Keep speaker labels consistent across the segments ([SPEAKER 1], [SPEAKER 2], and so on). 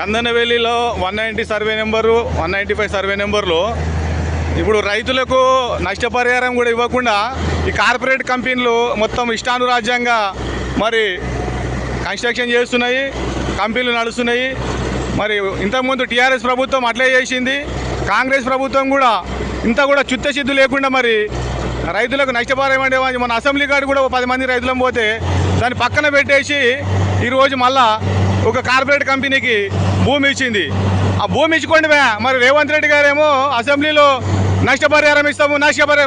[SPEAKER 1] చందనవెల్లిలో 190 survey number 195 survey నెంబర్లో ఇప్పుడు రైతులకు నష్టపరిహారం కూడా ఇవ్వకుండా ఈ కార్పొరేట్ కంపెనీలు మొత్తం ఇష్టానురాజ్యంగా మరి కన్స్ట్రక్షన్ చేస్తున్నాయి, కంపెనీలు నడుస్తున్నాయి. మరి ఇంతకుముందు టీఆర్ఎస్ ప్రభుత్వం అట్లే చేసింది, కాంగ్రెస్ ప్రభుత్వం కూడా ఇంత కూడా చిత్తశుద్ధి లేకుండా మరి రైతులకు నష్టపరిహారం అంటే మన అసెంబ్లీ కాడ కూడా 10 మంది రైతులం పోతే దాన్ని పక్కన పెట్టేసి ఈరోజు మళ్ళా ఒక కార్పొరేట్ కంపెనీకి భూమి ఇచ్చింది. ఆ భూమి ఇచ్చుకోండి మరి రేవంత్ రెడ్డి గారేమో అసెంబ్లీలో నష్టపరిహారం ఇస్తాము,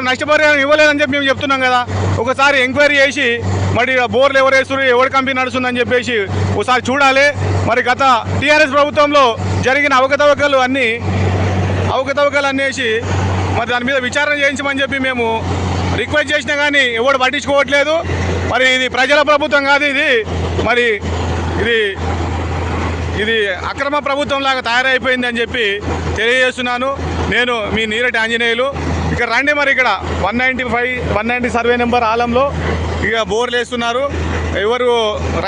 [SPEAKER 1] నష్టపరిహారం ఇవ్వలేదని చెప్పి మేము చెప్తున్నాం కదా. ఒకసారి ఎంక్వైరీ చేసి మరి బోర్లు ఎవరు వేస్తున్నారు, ఎవరి కంపెనీ నడుస్తుందని చెప్పేసి ఒకసారి చూడాలి. మరి గత టీఆర్ఎస్ ప్రభుత్వంలో జరిగిన అవకతవకలు అనేసి మరి దాని మీద విచారణ చేయించమని చెప్పి మేము రిక్వెస్ట్ చేసినా కానీ ఎవడు పట్టించుకోవట్లేదు. మరి ఇది ప్రజల ప్రభుత్వం కాదు, ఇది అక్రమ ప్రభుత్వం లాగా తయారైపోయింది అని చెప్పి తెలియజేస్తున్నాను. నేను మీ నీరటి ఆంజనేయులు. ఇక్కడ రండి, మరి ఇక్కడ 190 సర్వే నెంబర్ ఆలంలో ఇక బోర్లు వేస్తున్నారు.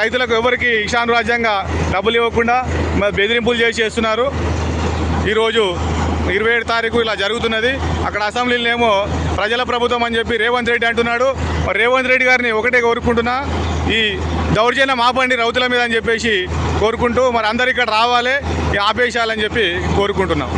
[SPEAKER 1] రైతులకు ఎవరికి ఇష్టానురాజ్యంగా డబ్బులు ఇవ్వకుండా మరి బెదిరింపులు చేస్తున్నారు. ఈరోజు 27 తారీఖు ఇలా జరుగుతున్నది. అక్కడ అసెంబ్లీలోనేమో ప్రజల ప్రభుత్వం అని చెప్పి రేవంత్ రెడ్డి అంటున్నాడు. మరి రేవంత్ రెడ్డి గారిని ఒకటే కోరుకుంటున్నా, ఈ దౌర్జన్యం ఆపండి రైతుల మీద అని చెప్పేసి కోరుకుంటూ మరి అందరు ఇక్కడ రావాలి, ఆపేయాలని చెప్పి కోరుకుంటున్నాం.